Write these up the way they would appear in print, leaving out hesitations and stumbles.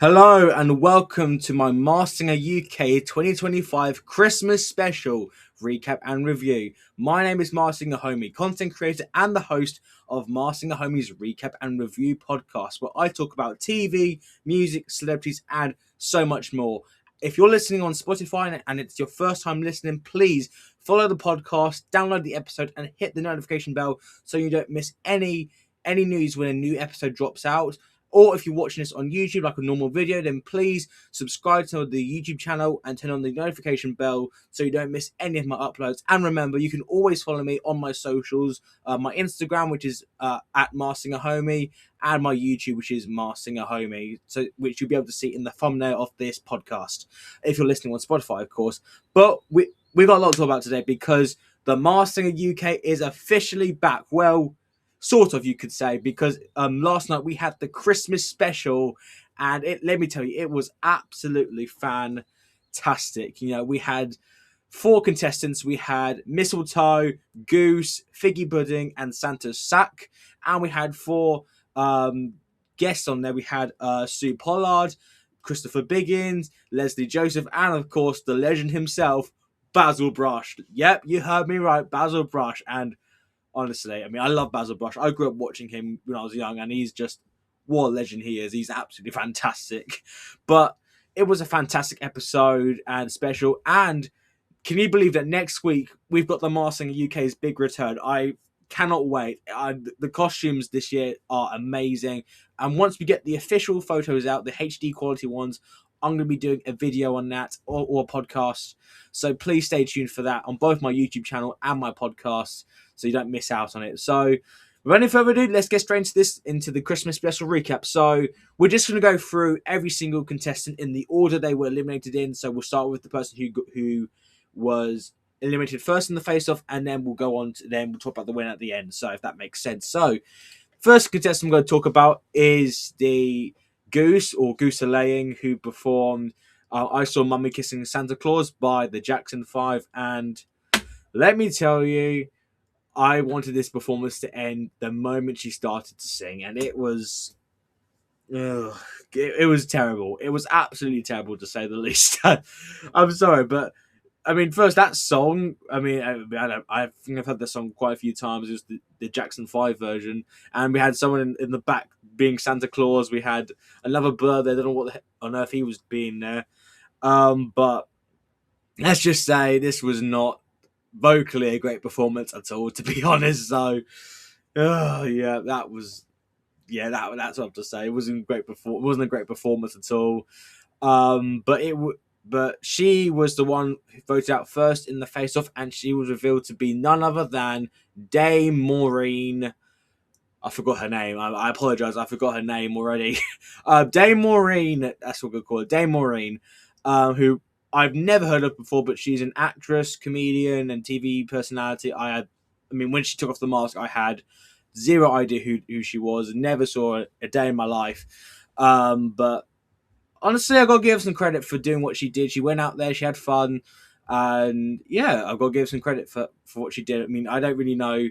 Hello and welcome to my Mastering a UK 2025 Christmas special recap and review. My name is Mastering a Homie, content creator and the host of Mastering a Homie's recap and review podcast, where I talk about TV, music, celebrities, and so much more. If you're listening on Spotify and it's your first time listening, please follow the podcast, download the episode, and hit the notification bell so you don't miss any news when a new episode drops out. Or if you're watching this on YouTube like a normal video, then please subscribe to the YouTube channel and turn on the notification bell so you don't miss any of my uploads. And remember, you can always follow me on my socials, my Instagram, which is at Mastering a Homie, and my YouTube, which is Mastering a Homie, so which you'll be able to see in the thumbnail of this podcast, if you're listening on Spotify, of course. But we've got a lot to talk about today because the Mastering UK is officially back. Well, sort of, you could say, because last night we had the Christmas special, and let me tell you, it was absolutely fantastic. You know, we had 4 contestants. We had Mistletoe, Goose, Figgy Pudding, and Santa's Sack, and we had 4 guests on there. We had Sue Pollard, Christopher Biggins, Leslie Joseph, and of course the legend himself, Basil Brush. Yep, you heard me right, Basil Brush. And honestly, I mean, I love Basil Brush. I grew up watching him when I was young, and he's just, what a legend he is. He's absolutely fantastic. But it was a fantastic episode and special. And can you believe that next week we've got the Mastering UK's big return? I cannot wait. The costumes this year are amazing. And once we get the official photos out, the HD quality ones, I'm going to be doing a video on that or a podcast. So please stay tuned for that on both my YouTube channel and my podcast so you don't miss out on it. So without any further ado, let's get straight into the Christmas special recap. So we're just going to go through every single contestant in the order they were eliminated in. So we'll start with the person who was eliminated first in the face-off, and then we'll go on to we'll talk about the winner at the end. So if that makes sense. So first contestant I'm going to talk about is the Goose, or Goose Laying, who performed I Saw Mummy Kissing Santa Claus by the Jackson 5. And let me tell you, I wanted this performance to end the moment she started to sing, and it was it was terrible. It was absolutely terrible, to say the least. I'm sorry, but I mean, first, that song, I think I've heard that song quite a few times. It was the Jackson 5 version. And we had someone in the back being Santa Claus. We had another bird there. I don't know what on earth he was being there. But let's just say this was not vocally a great performance at all, to be honest. So, that's what I have to say. It wasn't a great performance at all. But she was the one who voted out first in the face-off, and she was revealed to be none other than Dame Maureen. I forgot her name. I apologize. I forgot her name already. Dame Maureen. That's what we're call it. Dame Maureen, who I've never heard of before, but she's an actress, comedian, and TV personality. I mean, when she took off the mask, I had zero idea who she was. Never saw a day in my life. But honestly, I got to give her some credit for doing what she did. She went out there, she had fun, and yeah, I've got to give her some credit for what she did. I mean, I don't really know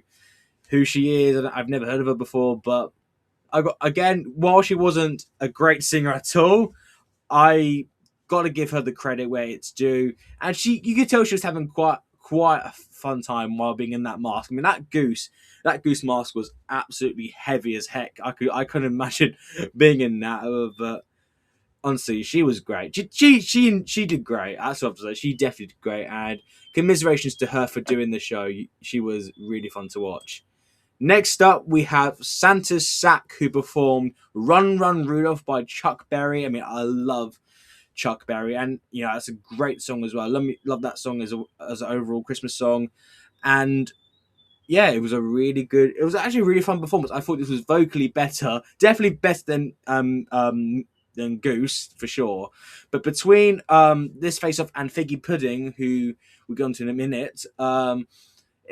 who she is, and I've never heard of her before, but while she wasn't a great singer at all, I got to give her the credit where it's due. And you could tell she was having quite a fun time while being in that mask. I mean, that goose mask was absolutely heavy as heck. I couldn't imagine being in that, but honestly, she was great. She did great. That's what I have to say. She definitely did great, and commiserations to her for doing the show. She was really fun to watch. Next up, we have Santa's Sack, who performed "Run, Run, Rudolph" by Chuck Berry. I mean, I love Chuck Berry, and you know, it's a great song as well. Love that song as an overall Christmas song, and yeah, it was actually a really fun performance. I thought this was vocally better, definitely better than Goose for sure. But between this face-off and Figgy Pudding, who we'll go on to in a minute,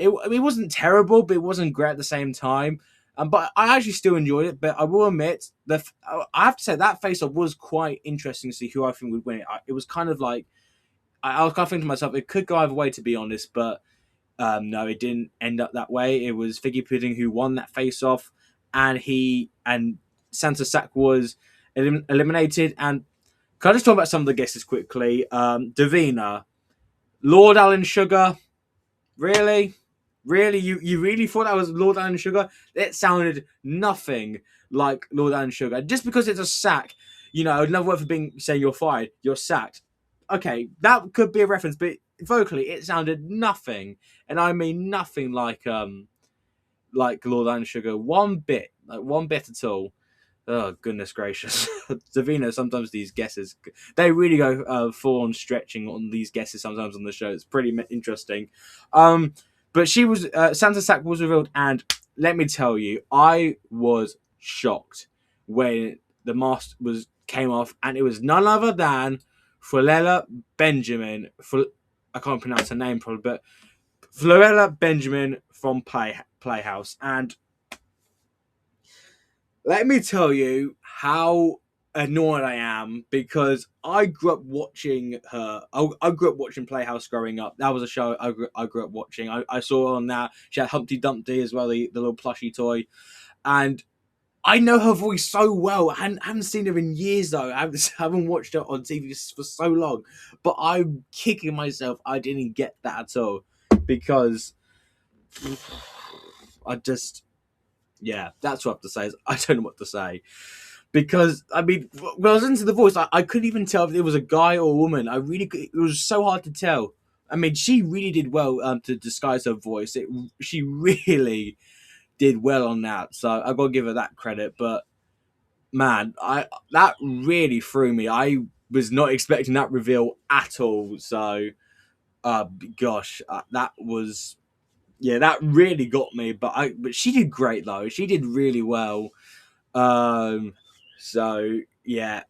it wasn't terrible, but it wasn't great at the same time. But I actually still enjoyed it. But I will admit that I have to say that face-off was quite interesting to see who I think would win it. It was kind of like I was kind of thinking to myself, it could go either way, to be honest. But no, it didn't end up that way. It was Figgy Pudding who won that face-off, and Santa Sack was eliminated. And Can I just talk about some of the guesses quickly? Davina, Lord Alan Sugar. Really? Really? You really thought that was Lord Alan Sugar? It sounded nothing like Lord Alan Sugar. Just because it's a sack, another word for being saying you're fired, you're sacked. Okay, that could be a reference, but vocally it sounded nothing, and I mean nothing like Lord Alan Sugar. One bit at all. Oh goodness gracious, Davina! Sometimes these guesses, they really go full on stretching on these guesses. Sometimes on the show, it's pretty interesting. But she was Santa Sack was revealed, and let me tell you, I was shocked when the mask was came off, and it was none other than Florella Benjamin. I can't pronounce her name probably, but Florella Benjamin from Playhouse, and let me tell you how annoyed I am because I grew up watching her. I grew up watching Playhouse growing up. That was a show I grew up watching. I saw her on that. She had Humpty Dumpty as well, the little plushy toy. And I know her voice so well. I haven't seen her in years though. I haven't watched her on TV for so long. But I'm kicking myself I didn't get that at all because I just yeah, that's what I have to say. I don't know what to say because I mean, when I was into the voice, I couldn't even tell if it was a guy or a woman. It was so hard to tell. I mean, she really did well to disguise her voice. She really did well on that. So I got to give her that credit. But man, I that really threw me. I was not expecting that reveal at all. So, uh, gosh, that was yeah, that really got me. But she did great though. She did really well. Um, so yeah,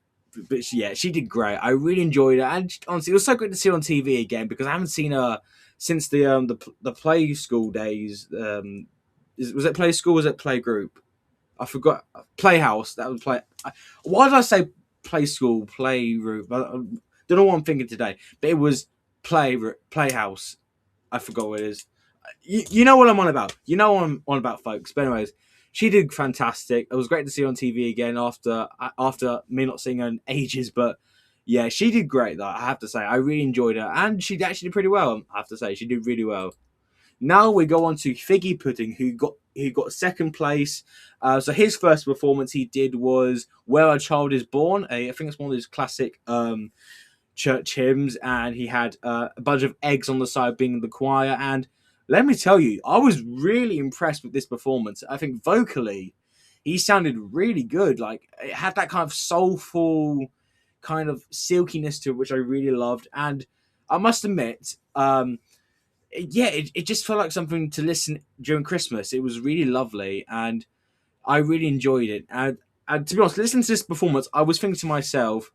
but yeah, she did great. I really enjoyed it, and honestly, it was so good to see her on TV again because I haven't seen her since the play school days. Was it play school? Was it play group? I forgot. Playhouse. That was play. Why did I say play school? Play group. I don't know what I'm thinking today, but it was playhouse. I forgot what it is. You know what I'm on about. You know what I'm on about, folks. But anyways, she did fantastic. It was great to see her on TV again after me not seeing her in ages. But yeah, she did great though. I have to say, I really enjoyed her, and she actually did pretty well. I have to say, she did really well. Now we go on to Figgy Pudding, who got second place. So his first performance he did was "Where a Child Is Born." I think it's one of those classic church hymns, and he had a bunch of eggs on the side being the choir. And let me tell you, I was really impressed with this performance. I think vocally, he sounded really good. Like it had that kind of soulful, kind of silkiness to it, which I really loved. And I must admit, yeah, it just felt like something to listen during Christmas. It was really lovely, and I really enjoyed it. And to be honest, listening to this performance, I was thinking to myself,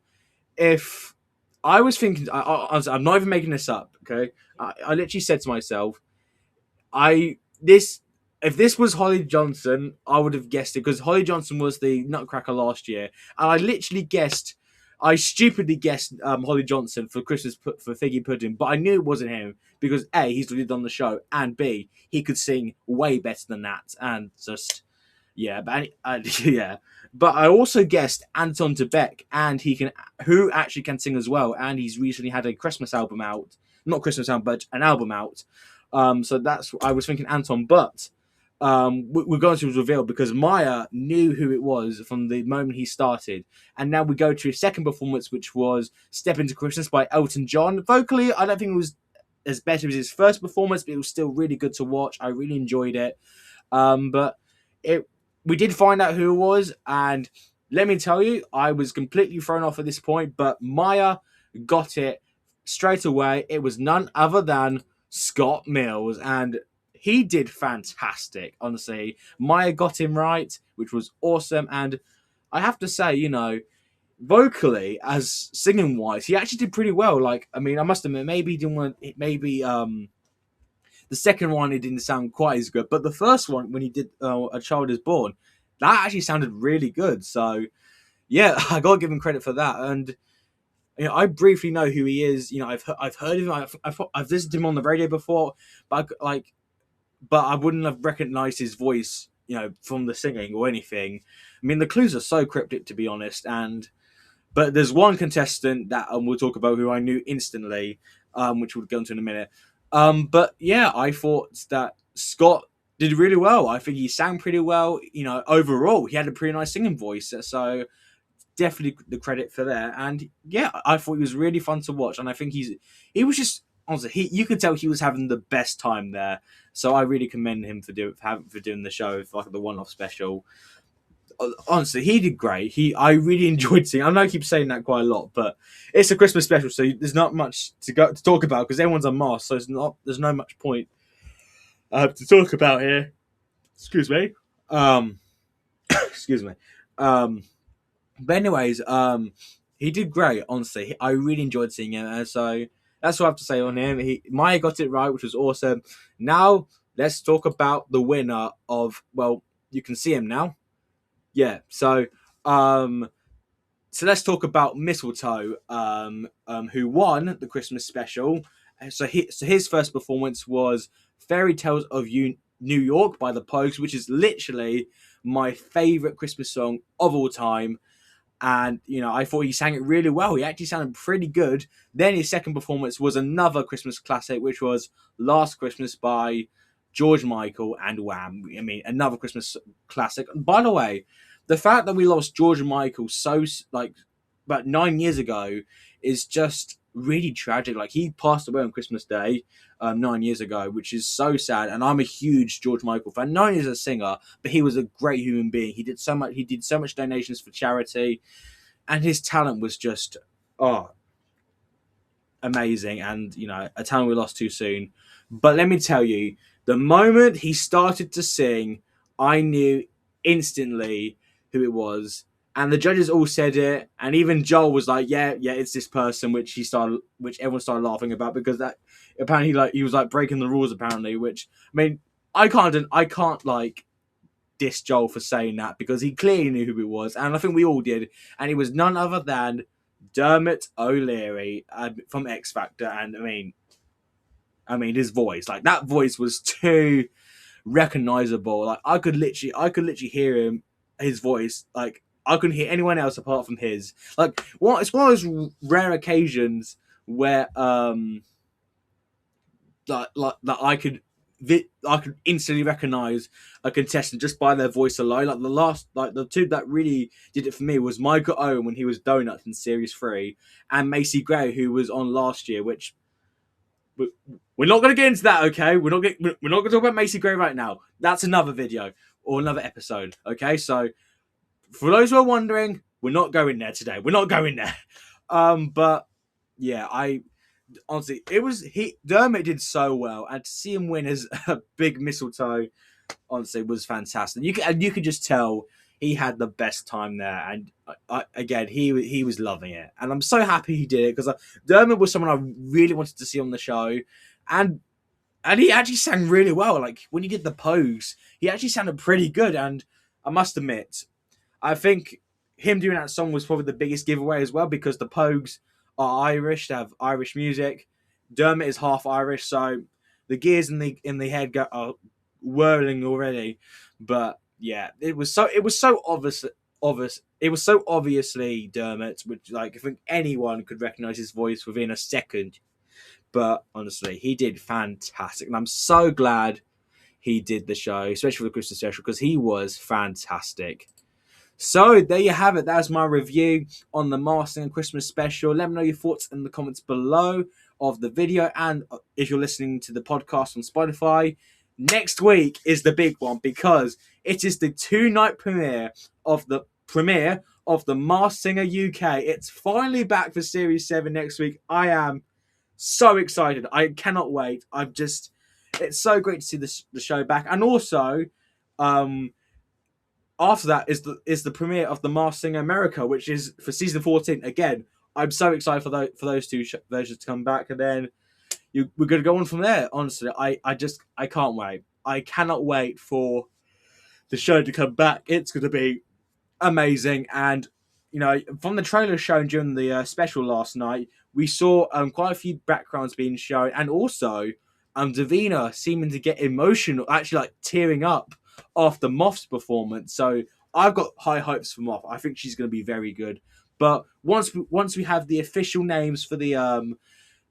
if I was thinking, I'm not even making this up. Okay, I literally said to myself, I this if this was Holly Johnson, I would have guessed it because Holly Johnson was the Nutcracker last year, and I literally guessed. I stupidly guessed Holly Johnson for Christmas for Figgy Pudding, but I knew it wasn't him because A, he's already done the show, and B, he could sing way better than that, and just yeah, but yeah. But I also guessed Anton Debek, and who actually can sing as well, and he's recently had a Christmas album out, not Christmas album, but an album out. So that's I was thinking Anton, but we're going to reveal because Maya knew who it was from the moment he started, and now we go to his second performance, which was "Step Into Christmas" by Elton John. Vocally, I don't think it was as better as his first performance, but it was still really good to watch. I really enjoyed it. But it we did find out who it was, and let me tell you, I was completely thrown off at this point, but Maya got it straight away. It was none other than Scott Mills, and he did fantastic, honestly. Maya got him right, which was awesome, and I have to say, vocally, as singing wise, he actually did pretty well. Like, I mean, I must admit, maybe he didn't want, maybe the second one, it didn't sound quite as good, but the first one, when he did "A Child Is Born," that actually sounded really good. So, yeah, I gotta give him credit for that. And I briefly know who he is. I've heard of him. I've listened to him on the radio before, but I wouldn't have recognized his voice, from the singing or anything. I mean, the clues are so cryptic, to be honest, and But there's one contestant that we'll talk about who I knew instantly, which we'll go into in a minute. But yeah, I thought that Scott did really well. I think he sang pretty well. Overall, he had a pretty nice singing voice. So definitely the credit for there. And yeah, I thought he was really fun to watch. And I think he was just honestly, you could tell he was having the best time there. So I really commend him for doing the show, for like the one-off special. Honestly, he did great. I really enjoyed seeing. I know I keep saying that quite a lot, but it's a Christmas special, so there's not much to talk about because everyone's unmasked. So there's no much point to talk about here. Excuse me. Excuse me. But anyways, he did great. Honestly, I really enjoyed seeing him, and so that's what I have to say on him. Maya got it right, which was awesome. Now let's talk about the winner of. Well, you can see him now. Yeah. So let's talk about Mistletoe, who won the Christmas special. So his first performance was "Fairy Tales of New York" by the Pogues, which is literally my favorite Christmas song of all time. And I thought he sang it really well. He actually sounded pretty good. Then his second performance was another Christmas classic, which was "Last Christmas" by George Michael and Wham. I mean, another Christmas classic. And by the way, the fact that we lost George Michael about 9 years ago is just really tragic. Like, he passed away on Christmas Day 9 years ago, which is so sad. And I'm a huge George Michael fan, not only as a singer, but he was a great human being. He did so much donations for charity, and his talent was just amazing. And a talent we lost too soon. But let me tell you, the moment he started to sing, I knew instantly who it was. And the judges all said it, and even Joel was like, "Yeah, it's this person," which everyone started laughing about because that apparently he was breaking the rules apparently. Which, I mean, I can't diss Joel for saying that because he clearly knew who it was, and I think we all did. And it was none other than Dermot O'Leary from X Factor. And I mean his voice, that voice was too recognizable. I could literally hear his voice. I couldn't hear anyone else apart from his. It's one of those rare occasions where that I could instantly recognize a contestant just by their voice alone. The two that really did it for me was Michael Owen when he was Donuts in Series 3, and Macy Gray, who was on last year, which we're not going to get into that, okay? We're not going to talk about Macy Gray right now. That's another video or another episode, okay? So for those who are wondering, we're not going there today. We're not going there. But yeah, honestly, Dermot did so well, and to see him win as a big Mistletoe, honestly, was fantastic. You could just tell he had the best time there, and again, he was loving it, and I'm so happy he did it because Dermot was someone I really wanted to see on the show, and he actually sang really well. When he did the Pogues, he actually sounded pretty good, and I must admit, I think him doing that song was probably the biggest giveaway as well because the Pogues are Irish. They have Irish music. Dermot is half Irish, so the gears in the head are whirling already. But yeah, it was so obvious. It was so obviously Dermot, which I think anyone could recognize his voice within a second. But honestly, he did fantastic, and I'm so glad he did the show, especially for the Christmas special, because he was fantastic. So there you have it. That's my review on the Masked and Christmas special. Let me know your thoughts in the comments below of the video, and if you're listening to the podcast on Spotify, next week is the big one because it is the 2-night premiere of the Masked Singer UK. It's finally back for Series 7 next week. I am so excited. I cannot wait. It's so great to see the show back, and also after that is the premiere of the Masked Singer America, which is for season 14. Again, I'm so excited for those two versions to come back, and then we're going to go on from there. Honestly, I can't wait. I cannot wait for the show to come back. It's going to be amazing. And from the trailer shown during the special last night, we saw quite a few backgrounds being shown, and also Davina seeming to get emotional, actually tearing up after Moth's performance. So I've got high hopes for Moth. I think she's going to be very good. But once we have the official names for the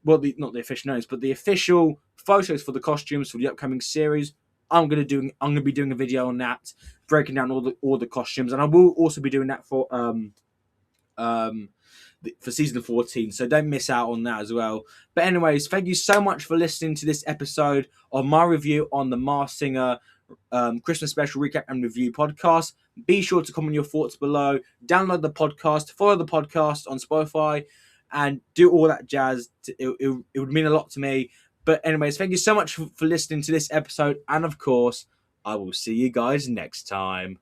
not the official names, but the official photos for the costumes for the upcoming series, I'm gonna be doing a video on that, breaking down all the costumes, and I will also be doing that um for season 14, so don't miss out on that as well. But anyways, thank you so much for listening to this episode of my review on the Masked Singer Christmas special recap and review podcast. Be sure to comment your thoughts below, download the podcast, follow the podcast on Spotify, and do all that jazz. It would mean a lot to me. But anyways, thank you so much for listening to this episode, and of course, I will see you guys next time.